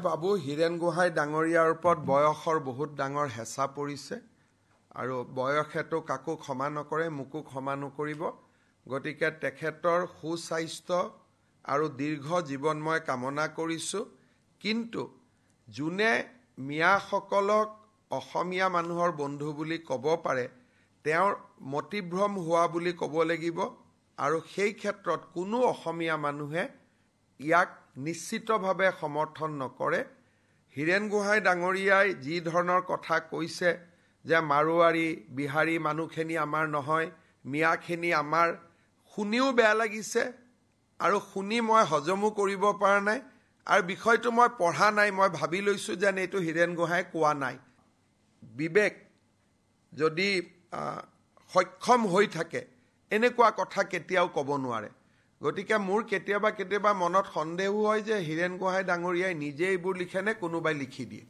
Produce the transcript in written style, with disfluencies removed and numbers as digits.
বাবু হীৰেণ গোহাঁই ডাঙৰীয়াৰ ওপৰত বয়সৰ বহুত ডাঙৰ হেঁচা পৰিছে আৰু বয়সেতো কাকো ক্ষমা নকৰে, মোকো ক্ষমা নকৰিব। গতিকে তেখেতৰ সুস্বাস্থ্য আৰু দীৰ্ঘ জীৱন মই কামনা কৰিছোঁ। কিন্তু যোনে মিয়াসকলক অসমীয়া মানুহৰ বন্ধু বুলি ক'ব পাৰে, তেওঁৰ মতিভ্ৰম হোৱা বুলি ক'ব লাগিব। আৰু সেই ক্ষেত্ৰত কোনো অসমীয়া মানুহে ইয়াক নিশ্চিতভাৱে সমৰ্থন নকৰে। হীৰেণ গোহাঁই ডাঙৰীয়াই যি ধৰণৰ কথা কৈছে যে মাৰোৱাৰী বিহাৰী মানুহখিনি আমাৰ নহয়, মিয়াখিনি আমাৰ, শুনিও বেয়া লাগিছে আৰু শুনি মই হজমো কৰিব পৰা নাই। আৰু বিষয়টো মই পঢ়া নাই, মই ভাবি লৈছোঁ যেন এইটো হীৰেণ গোহাঁই কোৱা নাই। বিবেক যদি সক্ষম হৈ থাকে এনেকুৱা কথা কেতিয়াও ক'ব নোৱাৰে। গতিকে মোৰ কেতিয়াবা মনত সন্দেহো হয় যে হীৰেণ গোহাঁই ডাঙৰীয়াই নিজে এইবোৰ লিখেনে কোনোবাই লিখি দিয়ে।